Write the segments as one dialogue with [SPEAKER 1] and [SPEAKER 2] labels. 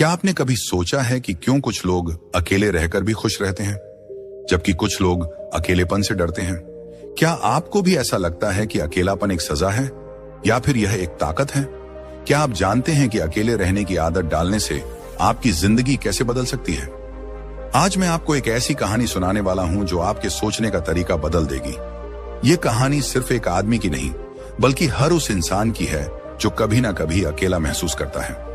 [SPEAKER 1] क्या आपने कभी सोचा है कि क्यों कुछ लोग अकेले रहकर भी खुश रहते हैं, जबकि कुछ लोग अकेलेपन से डरते हैं? क्या आपको भी ऐसा लगता है कि अकेलापन एक सजा है या फिर यह एक ताकत है? क्या आप जानते हैं कि अकेले रहने की आदत डालने से आपकी जिंदगी कैसे बदल सकती है? आज मैं आपको एक ऐसी कहानी सुनाने वाला हूं जो आपके सोचने का तरीका बदल देगी। ये कहानी सिर्फ एक आदमी की नहीं, बल्कि हर उस इंसान की है जो कभी ना कभी अकेला महसूस करता है।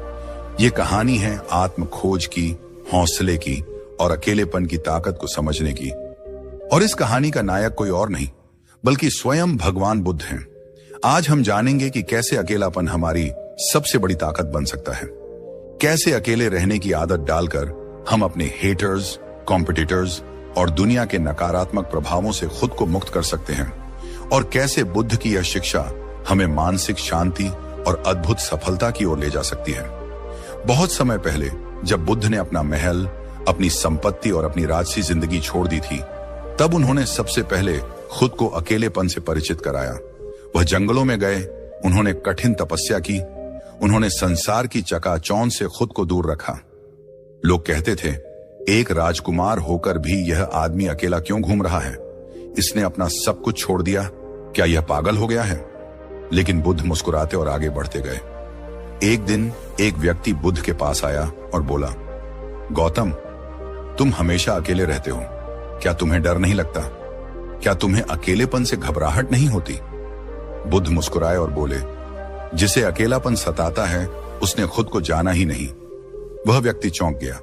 [SPEAKER 1] ये कहानी है आत्म खोज की, हौसले की और अकेलेपन की ताकत को समझने की। और इस कहानी का नायक कोई और नहीं बल्कि स्वयं भगवान बुद्ध हैं। आज हम जानेंगे कि कैसे अकेलापन हमारी सबसे बड़ी ताकत बन सकता है, कैसे अकेले रहने की आदत डालकर हम अपने हेटर्स, कॉम्पिटिटर्स और दुनिया के नकारात्मक प्रभावों से खुद को मुक्त कर सकते हैं, और कैसे बुद्ध की यह शिक्षा हमें मानसिक शांति और अद्भुत सफलता की ओर ले जा सकती है। बहुत समय पहले जब बुद्ध ने अपना महल, अपनी संपत्ति और अपनी राजसी जिंदगी छोड़ दी थी, तब उन्होंने सबसे पहले खुद को अकेलेपन से परिचित कराया। वह जंगलों में गए, उन्होंने कठिन तपस्या की, उन्होंने संसार की चकाचौंध से खुद को दूर रखा। लोग कहते थे, एक राजकुमार होकर भी यह आदमी अकेला क्यों घूम रहा है? इसने अपना सब कुछ छोड़ दिया, क्या यह पागल हो गया है? लेकिन बुद्ध मुस्कुराते और आगे बढ़ते गए। एक दिन एक व्यक्ति बुद्ध के पास आया और बोला, गौतम, तुम हमेशा अकेले रहते हो, क्या तुम्हें डर नहीं लगता? क्या तुम्हें अकेलेपन से घबराहट नहीं होती? बुद्ध मुस्कुराए और बोले, जिसे अकेलापन सताता है उसने खुद को जाना ही नहीं। वह व्यक्ति चौंक गया।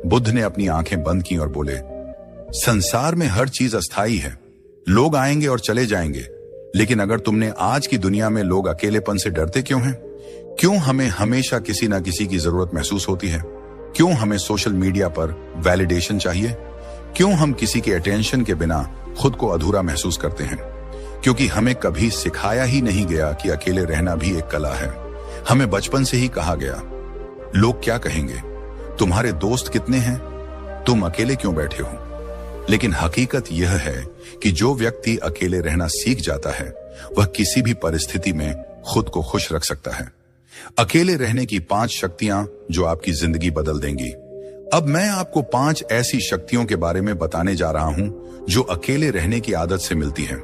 [SPEAKER 1] बुद्ध ने अपनी आंखें बंद की और बोले, संसार में हर चीज अस्थायी है, लोग आएंगे और चले जाएंगे, लेकिन अगर तुमने आज की दुनिया में लोग अकेलेपन से डरते क्यों हैं? क्यों हमें हमेशा किसी ना किसी की जरूरत महसूस होती है? क्यों हमें सोशल मीडिया पर वैलिडेशन चाहिए? क्यों हम किसी के अटेंशन के बिना खुद को अधूरा महसूस करते हैं? क्योंकि हमें कभी सिखाया ही नहीं गया कि अकेले रहना भी एक कला है। हमें बचपन से ही कहा गया, लोग क्या कहेंगे, तुम्हारे दोस्त कितने हैं, तुम अकेले क्यों बैठे हो? लेकिन हकीकत यह है कि जो व्यक्ति अकेले रहना सीख जाता है, वह किसी भी परिस्थिति में खुद को खुश रख सकता है। अकेले रहने की 5 शक्तियां जो आपकी जिंदगी बदल देंगी। अब मैं आपको 5 ऐसी शक्तियों के बारे में बताने जा रहा हूं जो अकेले रहने की आदत से मिलती हैं।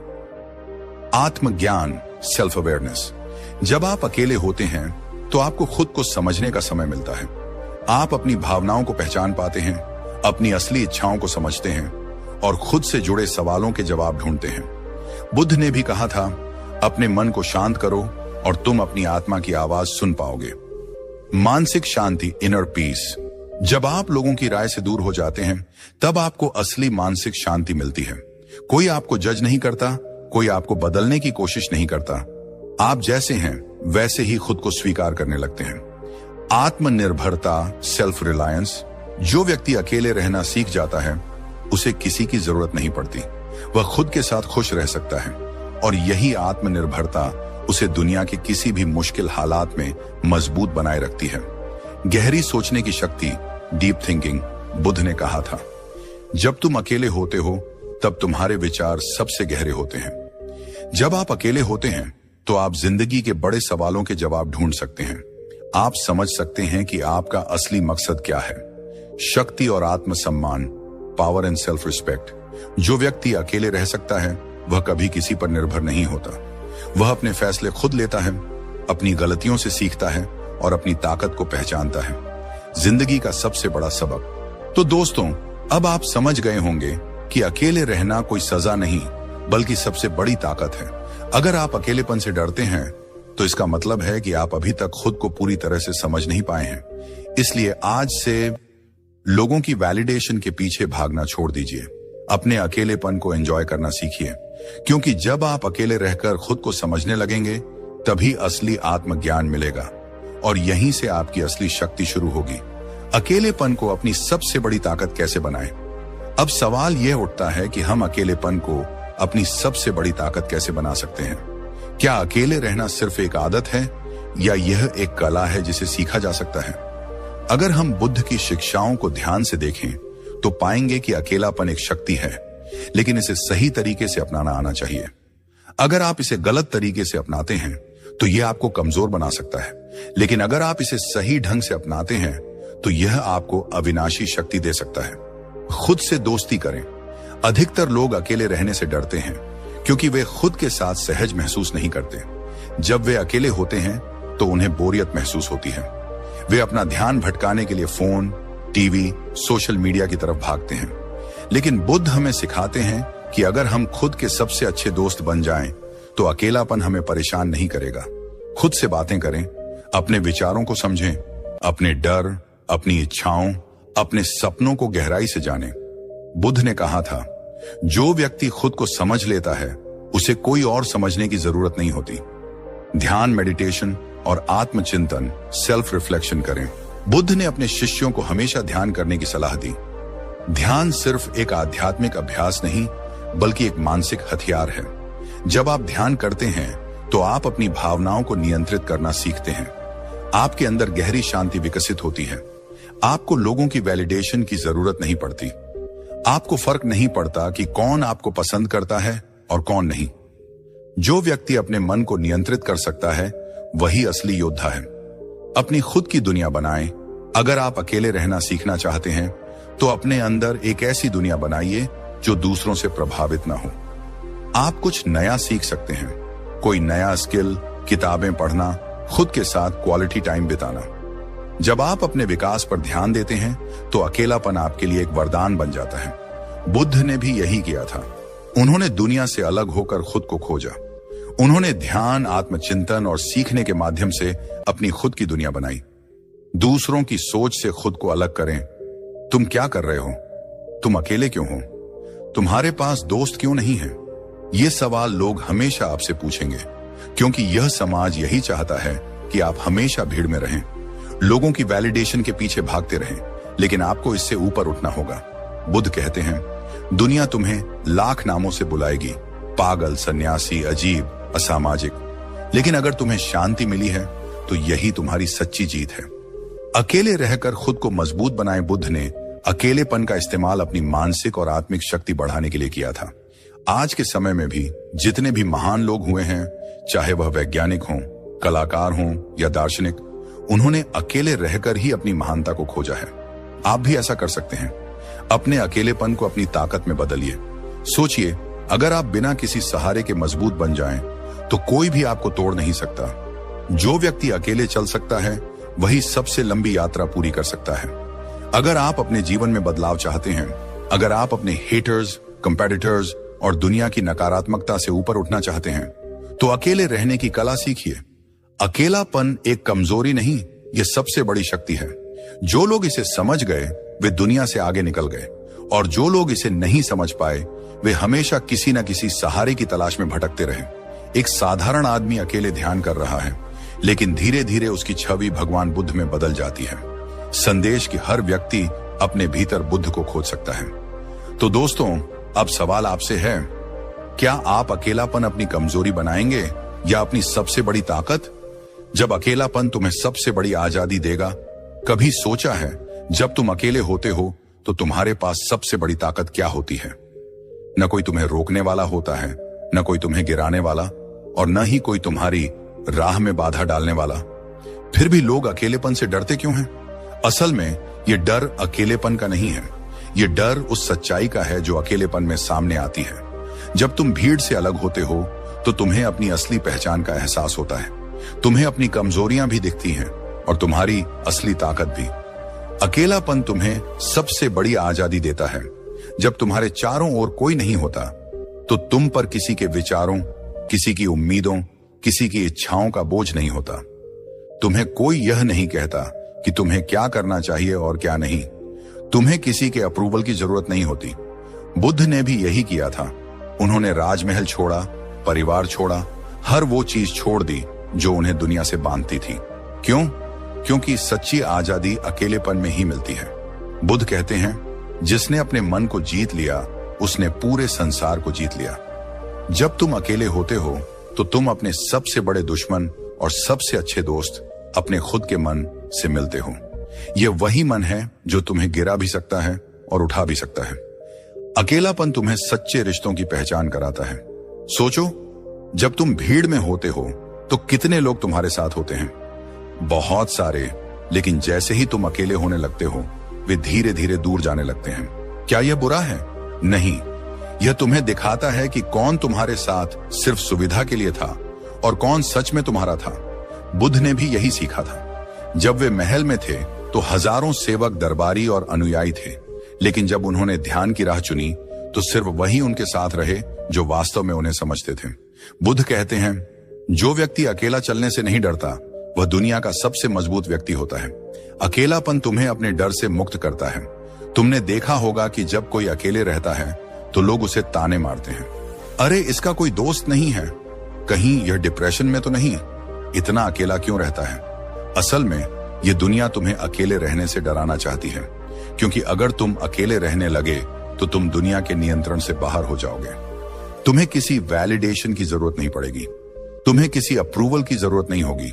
[SPEAKER 1] आत्मज्ञान, सेल्फ अवेयरनेस। जब आप अकेले होते हैं तो आपको खुद को समझने का समय मिलता है। आप अपनी भावनाओं को पहचान पाते हैं, अपनी असली इच्छाओं को समझते हैं और खुद से जुड़े सवालों के जवाब ढूंढते हैं। बुद्ध ने भी कहा था, अपने मन को शांत करो और तुम अपनी आत्मा की आवाज सुन पाओगे। मानसिक शांति, इनर पीस। जब आप लोगों की राय से दूर हो जाते हैं, तब आपको असली मानसिक शांति मिलती है। कोई आपको जज नहीं करता, कोई आपको बदलने की कोशिश नहीं करता। आप जैसे हैं वैसे ही खुद को स्वीकार करने लगते हैं। आत्मनिर्भरता, सेल्फ रिलायंस। जो व्यक्ति अकेले रहना सीख जाता है, उसे किसी की जरूरत नहीं पड़ती। वह खुद के साथ खुश रह सकता है, और यही आत्मनिर्भरता उसे दुनिया के किसी भी मुश्किल हालात में मजबूत बनाए रखती है। गहरी सोचने की शक्ति, डीप थिंकिंग। बुद्ध ने कहा था, जब तुम अकेले होते हो तब तुम्हारे विचार सबसे गहरे होते हैं। जब आप अकेले होते हैं तो आप जिंदगी के बड़े सवालों के जवाब ढूंढ सकते हैं। आप समझ सकते हैं कि आपका असली मकसद क्या है। शक्ति और आत्मसम्मान, पावर एंड सेल्फ रिस्पेक्ट। जो व्यक्ति अकेले रह सकता है, वह कभी किसी पर निर्भर नहीं होता। वह अपने फैसले खुद लेता है, अपनी गलतियों से सीखता है और अपनी ताकत को पहचानता है। जिंदगी का सबसे बड़ा सबक। तो दोस्तों, अब आप समझ गए होंगे कि अकेले रहना कोई सजा नहीं, बल्कि सबसे बड़ी ताकत है। अगर आप अकेलेपन से डरते हैं, तो इसका मतलब है कि आप अभी तक खुद को पूरी तरह से समझ नहीं पाए हैं। इसलिए आज से लोगों की वैलिडेशन के पीछे भागना छोड़ दीजिए। अपने अकेलेपन को एंजॉय करना सीखिए, क्योंकि जब आप अकेले रहकर खुद को समझने लगेंगे, तभी असली आत्मज्ञान मिलेगा और यहीं से आपकी असली शक्ति शुरू होगी। अकेलेपन को अपनी सबसे बड़ी ताकत कैसे बनाएं? अब सवाल यह उठता है कि हम अकेलेपन को अपनी सबसे बड़ी ताकत कैसे बना सकते हैं? क्या अकेले रहना सिर्फ एक आदत है या यह एक कला है जिसे सीखा जा सकता है? अगर हम बुद्ध की शिक्षाओं को ध्यान से देखें तो पाएंगे कि अकेलापन एक शक्ति है, लेकिन इसे सही तरीके से अपनाना आना चाहिए। अगर आप इसे गलत तरीके से अपनाते हैं तो यह आपको कमजोर बना सकता है, लेकिन अगर आप इसे सही ढंग से अपनाते हैं तो यह आपको अविनाशी शक्ति दे सकता है। खुद से दोस्ती करें। अधिकतर लोग अकेले रहने से डरते हैं क्योंकि वे खुद के साथ सहज महसूस नहीं करते। जब वे अकेले होते हैं तो उन्हें बोरियत महसूस होती है। वे अपना ध्यान भटकाने के लिए फोन, टीवी, सोशल मीडिया की तरफ भागते हैं। लेकिन बुद्ध हमें सिखाते हैं कि अगर हम खुद के सबसे अच्छे दोस्त बन जाएं, तो अकेलापन हमें परेशान नहीं करेगा। खुद से बातें करें, अपने विचारों को समझें, अपने डर, अपनी इच्छाओं, अपने सपनों को गहराई से जानें। बुद्ध ने कहा था, जो व्यक्ति खुद को समझ लेता है उसे कोई और समझने की जरूरत नहीं होती। ध्यान, मेडिटेशन और आत्मचिंतन, सेल्फ रिफ्लेक्शन करें। बुद्ध ने अपने शिष्यों को हमेशा ध्यान करने की सलाह दी। ध्यान सिर्फ एक आध्यात्मिक अभ्यास नहीं, बल्कि एक मानसिक हथियार है। जब आप ध्यान करते हैं तो आप अपनी भावनाओं को नियंत्रित करना सीखते हैं। आपके अंदर गहरी शांति विकसित होती है। आपको लोगों की वैलिडेशन की जरूरत नहीं पड़ती। आपको फर्क नहीं पड़ता कि कौन आपको पसंद करता है और कौन नहीं। जो व्यक्ति अपने मन को नियंत्रित कर सकता है वही असली योद्धा है। अपनी खुद की दुनिया बनाएं। अगर आप अकेले रहना सीखना चाहते हैं तो अपने अंदर एक ऐसी दुनिया बनाइए जो दूसरों से प्रभावित ना हो। आप कुछ नया सीख सकते हैं, कोई नया स्किल, किताबें पढ़ना, खुद के साथ क्वालिटी टाइम बिताना। जब आप अपने विकास पर ध्यान देते हैं तो अकेलापन आपके लिए एक वरदान बन जाता है। बुद्ध ने भी यही किया था। उन्होंने दुनिया से अलग होकर खुद को खोजा। उन्होंने ध्यान, आत्मचिंतन और सीखने के माध्यम से अपनी खुद की दुनिया बनाई। दूसरों की सोच से खुद को अलग करें। तुम क्या कर रहे हो? तुम अकेले क्यों हो? तुम्हारे पास दोस्त क्यों नहीं है? ये सवाल लोग हमेशा आपसे पूछेंगे, क्योंकि यह समाज यही चाहता है कि आप हमेशा भीड़ में रहें, लोगों की वैलिडेशन के पीछे भागते रहें। लेकिन आपको इससे ऊपर उठना होगा। बुद्ध कहते हैं, दुनिया तुम्हें लाख नामों से बुलाएगी, पागल, सन्यासी, अजीब, असामाजिक, लेकिन अगर तुम्हें शांति मिली है तो यही तुम्हारी सच्ची जीत है। अकेले रहकर खुद को मजबूत बनाए बुद्ध ने अकेलेपन का इस्तेमाल अपनी मानसिक और आत्मिक शक्ति बढ़ाने के लिए किया था। आज के समय में भी जितने भी महान लोग हुए हैं, चाहे वह वैज्ञानिक हों, कलाकार हों या दार्शनिक, उन्होंने अकेले रहकर ही अपनी महानता को खोजा है। आप भी ऐसा कर सकते हैं। अपने अकेलेपन को अपनी ताकत में बदलिए। सोचिए, अगर आप बिना किसी सहारे के मजबूत बन जाएं, तो कोई भी आपको तोड़ नहीं सकता। जो व्यक्ति अकेले चल सकता है वही सबसे लंबी यात्रा पूरी कर सकता है। अगर आप अपने जीवन में बदलाव चाहते हैं, अगर आप अपने हेटर्स, कंपेटिटर्स और दुनिया की नकारात्मकता से ऊपर उठना चाहते हैं, तो अकेले रहने की कला सीखिए। अकेलापन एक कमजोरी नहीं, यह सबसे बड़ी शक्ति है। जो लोग इसे समझ गए वे दुनिया से आगे निकल गए, और जो लोग इसे नहीं समझ पाए वे हमेशा किसी न किसी सहारे की तलाश में भटकते रहे। एक साधारण आदमी अकेले ध्यान कर रहा है, लेकिन धीरे धीरे उसकी छवि भगवान बुद्ध में बदल जाती है। संदेश की हर व्यक्ति अपने भीतर बुद्ध को खोज सकता है। तो दोस्तों, अब सवाल आपसे है, क्या आप अकेलापन अपनी कमजोरी बनाएंगे या अपनी सबसे बड़ी ताकत? जब अकेलापन तुम्हें सबसे बड़ी आजादी देगा, कभी सोचा है जब तुम अकेले होते हो तो तुम्हारे पास सबसे बड़ी ताकत क्या होती है? न कोई तुम्हें रोकने वाला होता है, न कोई तुम्हें गिराने वाला, और न ही कोई तुम्हारी राह में बाधा डालने वाला। फिर भी लोग अकेलेपन से डरते क्यों हैं? असल में यह डर अकेलेपन का नहीं है। यह डर उस सच्चाई का है जो अकेलेपन में सामने आती है। जब तुम भीड़ से अलग होते हो तो तुम्हें अपनी असली पहचान का एहसास होता है। तुम्हें अपनी कमजोरियां भी दिखती हैं और तुम्हारी असली ताकत भी। अकेलापन तुम्हें सबसे बड़ी आजादी देता है। जब तुम्हारे चारों ओर कोई नहीं होता तो तुम पर किसी के विचारों, किसी की उम्मीदों, किसी की इच्छाओं का बोझ नहीं होता। तुम्हें कोई यह नहीं कहता कि तुम्हें क्या करना चाहिए और क्या नहीं। तुम्हें किसी के अप्रूवल की जरूरत नहीं होती। बुद्ध ने भी यही किया था। उन्होंने राजमहल छोड़ा, परिवार छोड़ा, हर वो चीज छोड़ दी जो उन्हें दुनिया से बांधती थी। क्यों? क्योंकि सच्ची आजादी अकेलेपन में ही मिलती है। बुद्ध कहते हैं, जिसने अपने मन को जीत लिया उसने पूरे संसार को जीत लिया। जब तुम अकेले होते हो तो तुम अपने सबसे बड़े दुश्मन और सबसे अच्छे दोस्त अपने खुद के मन से मिलते हो। यह वही मन है जो तुम्हें गिरा भी सकता है और उठा भी सकता है। अकेलापन तुम्हें सच्चे रिश्तों की पहचान कराता है। सोचो, जब तुम भीड़ में होते हो तो कितने लोग तुम्हारे साथ होते हैं? बहुत सारे, लेकिन जैसे ही तुम अकेले होने लगते हो वे धीरे धीरे दूर जाने लगते हैं। क्या यह बुरा है? नहीं, यह तुम्हें दिखाता है कि कौन तुम्हारे साथ सिर्फ सुविधा के लिए था और कौन सच में तुम्हारा था। बुद्ध ने भी यही सीखा था। जब वे महल में थे तो हजारों सेवक, दरबारी और अनुयायी थे, लेकिन जब उन्होंने ध्यान की राह चुनी तो सिर्फ वही उनके साथ रहे जो वास्तव में उन्हें समझते थे। बुद्ध कहते हैं, जो व्यक्ति अकेला चलने से नहीं डरता वह दुनिया का सबसे मजबूत व्यक्ति होता है। अकेलापन तुम्हें अपने डर से मुक्त करता है। तुमने देखा होगा कि जब कोई अकेले रहता है तो लोग उसे ताने मारते हैं, अरे इसका कोई दोस्त नहीं है, कहीं यह डिप्रेशन में तो नहीं, इतना अकेला क्यों रहता है। असल में यह दुनिया तुम्हें अकेले रहने से डराना चाहती है, क्योंकि अगर तुम अकेले रहने लगे तो तुम दुनिया के नियंत्रण से बाहर हो जाओगे। तुम्हें किसी वैलिडेशन की जरूरत नहीं पड़ेगी, तुम्हें किसी अप्रूवल की जरूरत नहीं होगी,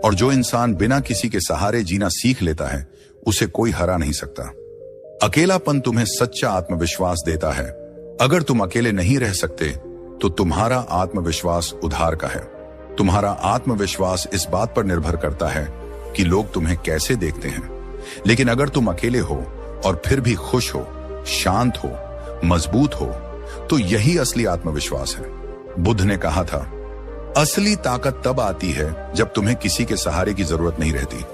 [SPEAKER 1] और जो इंसान बिना किसी के सहारे जीना सीख लेता है उसे कोई हरा नहीं सकता। अकेलापन तुम्हें सच्चा आत्मविश्वास देता है। अगर तुम अकेले नहीं रह सकते तो तुम्हारा आत्मविश्वास उधार का है। तुम्हारा आत्मविश्वास इस बात पर निर्भर करता है कि लोग तुम्हें कैसे देखते हैं। लेकिन अगर तुम अकेले हो और फिर भी खुश हो, शांत हो, मजबूत हो, तो यही असली आत्मविश्वास है। बुद्ध ने कहा था, असली ताकत तब आती है जब तुम्हें किसी के सहारे की जरूरत नहीं रहती।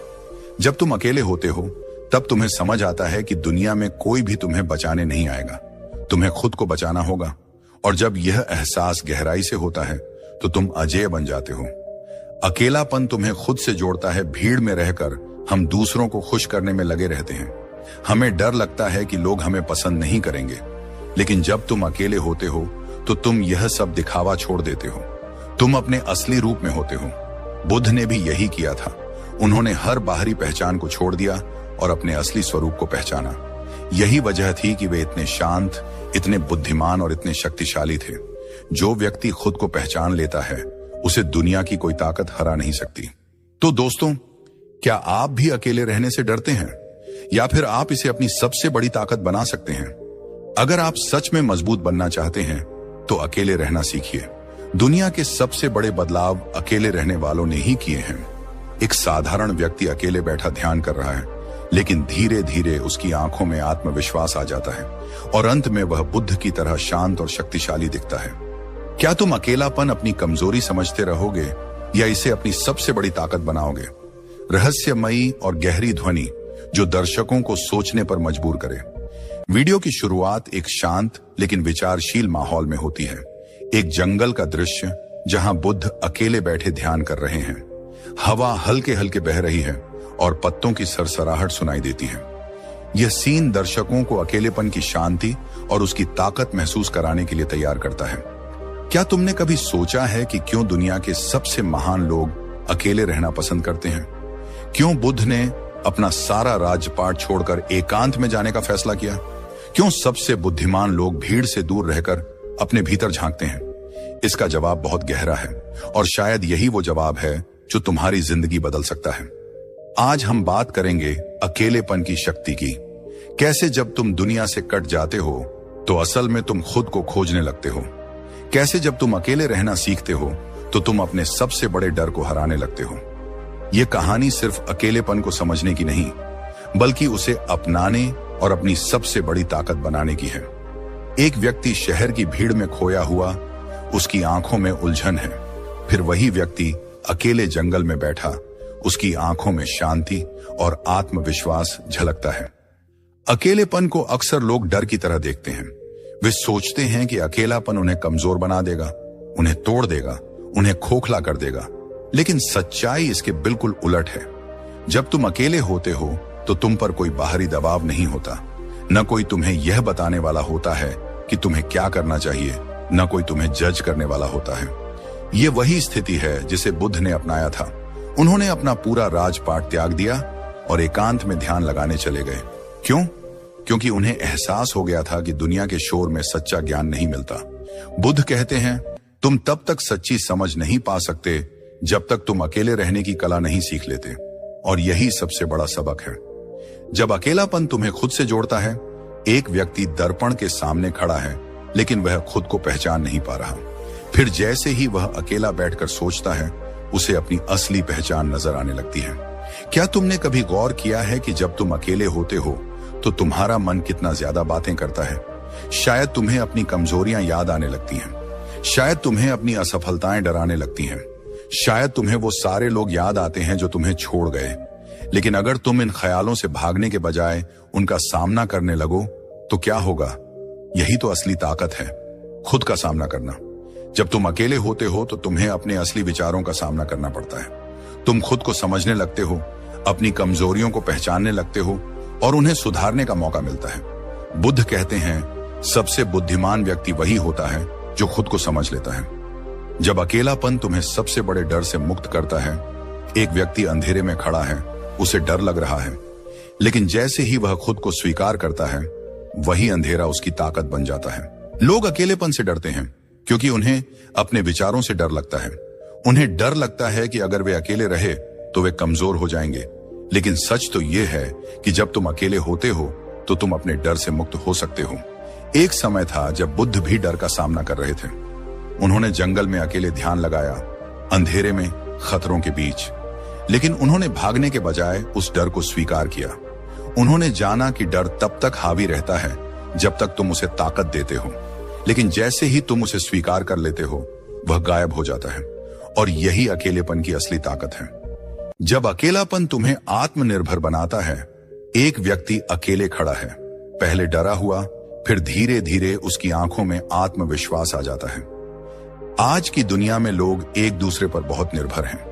[SPEAKER 1] जब तुम अकेले होते हो तब तुम्हें समझ आता है कि दुनिया में कोई भी तुम्हें बचाने नहीं आएगा, तुम्हें खुद को बचाना होगा। और जब यह एहसास गहराई से होता है तो तुम अजेय बन जाते हो। अकेलापन तुम्हें खुद से जोड़ता है। भीड़ में रहकर हम दूसरों को खुश करने में लगे रहते हैं। हमें डर लगता है कि लोग हमें पसंद नहीं करेंगे, लेकिन जब तुम अकेले होते हो तो तुम यह सब दिखावा छोड़ देते हो। तुम अपने असली रूप में होते हो। बुद्ध ने भी यही किया था। उन्होंने हर बाहरी पहचान को छोड़ दिया और अपने असली स्वरूप को पहचाना। यही वजह थी कि वे इतने शांत, इतने बुद्धिमान और इतने शक्तिशाली थे। जो व्यक्ति खुद को पहचान लेता है उसे दुनिया की कोई ताकत हरा नहीं सकती। तो दोस्तों, क्या आप भी अकेले रहने से डरते हैं, या फिर आप इसे अपनी सबसे बड़ी ताकत बना सकते हैं? अगर आप सच में मजबूत बनना चाहते हैं तो अकेले रहना सीखिए। दुनिया के सबसे बड़े बदलाव अकेले रहने वालों ने ही किए हैं। एक साधारण व्यक्ति अकेले बैठा ध्यान कर रहा है, लेकिन धीरे धीरे उसकी आंखों में आत्मविश्वास आ जाता है और अंत में वह बुद्ध की तरह शांत और शक्तिशाली दिखता है। क्या तुम अकेलापन अपनी कमजोरी समझते रहोगे या इसे अपनी सबसे बड़ी ताकत बनाओगे? रहस्यमयी और गहरी ध्वनि जो दर्शकों को सोचने पर मजबूर करे। वीडियो की शुरुआत एक शांत लेकिन विचारशील माहौल में होती है। एक जंगल का दृश्य जहां बुद्ध अकेले बैठे ध्यान कर रहे हैं। हवा हल्के हल्के बह रही है और पत्तों की सरसराहट सुनाई देती है। यह सीन दर्शकों को अकेलेपन की शांति और उसकी ताकत महसूस कराने के लिए तैयार करता है। क्या तुमने कभी सोचा है कि क्यों दुनिया के सबसे महान लोग अकेले रहना पसंद करते हैं? क्यों बुद्ध ने अपना सारा राजपाट छोड़कर एकांत में जाने का फैसला किया? क्यों सबसे बुद्धिमान लोग भीड़ से दूर रहकर अपने भीतर झांकते हैं? इसका जवाब बहुत गहरा है और शायद यही वो जवाब है जो तुम्हारी जिंदगी बदल सकता है। आज हम बात करेंगे अकेलेपन की शक्ति की। कैसे जब तुम दुनिया से कट जाते हो तो असल में तुम खुद को खोजने लगते हो। कैसे जब तुम अकेले रहना सीखते हो तो तुम अपने सबसे बड़े डर को हराने लगते हो। यह कहानी सिर्फ अकेलेपन को समझने की नहीं, बल्कि उसे अपनाने और अपनी सबसे बड़ी ताकत बनाने की है। एक व्यक्ति शहर की भीड़ में खोया हुआ, उसकी आंखों में उलझन है। फिर वही व्यक्ति अकेले जंगल में बैठा, उसकी आंखों में शांति और आत्मविश्वास झलकता है। अकेलेपन को अक्सर लोग डर की तरह देखते हैं। वे सोचते हैं कि अकेलापन उन्हें कमजोर बना देगा, उन्हें तोड़ देगा, उन्हें खोखला कर देगा। लेकिन सच्चाई इसके बिल्कुल उलट है। जब तुम अकेले होते हो तो तुम पर कोई बाहरी दबाव नहीं होता। न कोई तुम्हें यह बताने वाला होता है कि तुम्हें क्या करना चाहिए, न कोई तुम्हें जज करने वाला होता है। ये वही स्थिति है जिसे बुद्ध ने अपनाया था। उन्होंने अपना पूरा राजपाट त्याग दिया और एकांत में ध्यान लगाने चले गए। क्यों? क्योंकि उन्हें एहसास हो गया था कि दुनिया के शोर में सच्चा ज्ञान नहीं मिलता। बुद्ध कहते हैं, तुम तब तक सच्ची समझ नहीं पा सकते जब तक तुम अकेले रहने की कला नहीं सीख लेते। और यही सबसे बड़ा सबक है। जब अकेलापन तुम्हें खुद से जोड़ता है, एक व्यक्ति दर्पण के सामने खड़ा है लेकिन वह खुद को पहचान नहीं पा रहा। फिर जैसे ही वह अकेला बैठकर सोचता है, उसे अपनी असली पहचान नजर आने लगती है। क्या तुमने कभी गौर किया है कि जब तुम अकेले होते हो तो तुम्हारा मन कितना ज्यादा बातें करता है? शायद तुम्हें अपनी कमजोरियां याद आने लगती हैं। शायद तुम्हें अपनी असफलताएं डराने लगती हैं। शायद तुम्हें वो सारे लोग याद आते हैं जो तुम्हें छोड़ गए। लेकिन अगर तुम इन ख्यालों से भागने के बजाय उनका सामना करने लगो तो क्या होगा? यही तो असली ताकत है, खुद का सामना करना। जब तुम अकेले होते हो तो तुम्हें अपने असली विचारों का सामना करना पड़ता है। तुम खुद को समझने लगते हो, अपनी कमजोरियों को पहचानने लगते हो और उन्हें सुधारने का मौका मिलता है। बुद्ध कहते हैं, सबसे बुद्धिमान व्यक्ति वही होता है जो खुद को समझ लेता है। जब अकेलापन तुम्हें सबसे बड़े डर से मुक्त करता है, एक व्यक्ति अंधेरे में खड़ा है, उसे डर लग रहा है, लेकिन जैसे ही वह खुद को स्वीकार करता है, वही अंधेरा उसकी ताकत बन जाता है। लोग अकेलेपन से डरते हैं क्योंकि उन्हें अपने विचारों से डर लगता है। उन्हें डर लगता है कि अगर वे अकेले रहे तो वे कमजोर हो जाएंगे। लेकिन सच तो यह है कि जब तुम अकेले होते हो तो तुम अपने डर से मुक्त हो सकते हो। एक समय था जब बुद्ध भी डर का सामना कर रहे थे। उन्होंने जंगल में अकेले ध्यान लगाया, अंधेरे में, खतरों के बीच। लेकिन उन्होंने भागने के बजाय उस डर को स्वीकार किया। उन्होंने जाना कि डर तब तक हावी रहता है जब तक तुम उसे ताकत देते हो, लेकिन जैसे ही तुम उसे स्वीकार कर लेते हो, वह गायब हो जाता है। और यही अकेलेपन की असली ताकत है। जब अकेलापन तुम्हें आत्मनिर्भर बनाता है, एक व्यक्ति अकेले खड़ा है, पहले डरा हुआ, फिर धीरे धीरे उसकी आंखों में आत्मविश्वास आ जाता है। आज की दुनिया में लोग एक दूसरे पर बहुत निर्भर हैं।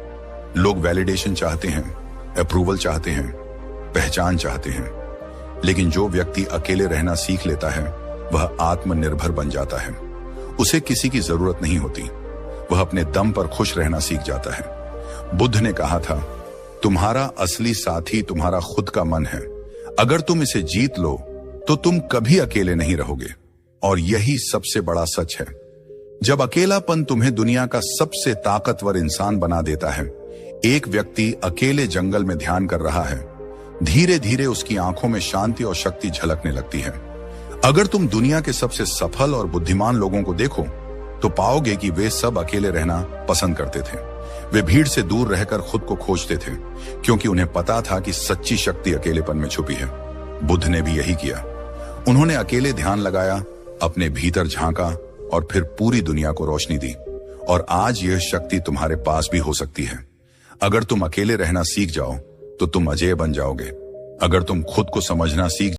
[SPEAKER 1] लोग वैलिडेशन चाहते हैं, अप्रूवल चाहते हैं, पहचान चाहते हैं। लेकिन जो व्यक्ति अकेले रहना सीख लेता है, वह आत्मनिर्भर बन जाता है। उसे किसी की जरूरत नहीं होती। वह अपने दम पर खुश रहना सीख जाता है। बुद्ध ने कहा था, तुम्हारा असली साथी तुम्हारा खुद का मन है। अगर तुम इसे जीत लो तो तुम कभी अकेले नहीं रहोगे। और यही सबसे बड़ा सच है। जब अकेलापन तुम्हें दुनिया का सबसे ताकतवर इंसान बना देता है, एक व्यक्ति अकेले जंगल में ध्यान कर रहा है, धीरे धीरे उसकी आंखों में शांति और शक्ति झलकने लगती है। अगर तुम दुनिया के सबसे सफल और बुद्धिमान लोगों को देखो तो पाओगे कि वे सब अकेले रहना पसंद करते थे। वे भीड़ से दूर रहकर खुद को खोजते थे, क्योंकि उन्हें पता था कि सच्ची शक्ति अकेलेपन में छुपी है। बुद्ध ने भी यही किया। उन्होंने अकेले ध्यान लगाया, अपने भीतर झांका और फिर पूरी दुनिया को रोशनी दी। और आज यह शक्ति तुम्हारे पास भी हो सकती है। अगर तुम अकेले रहना सीख जाओ तो तुम अजेय बन जाओगे। अगर तुम खुद को समझना सीख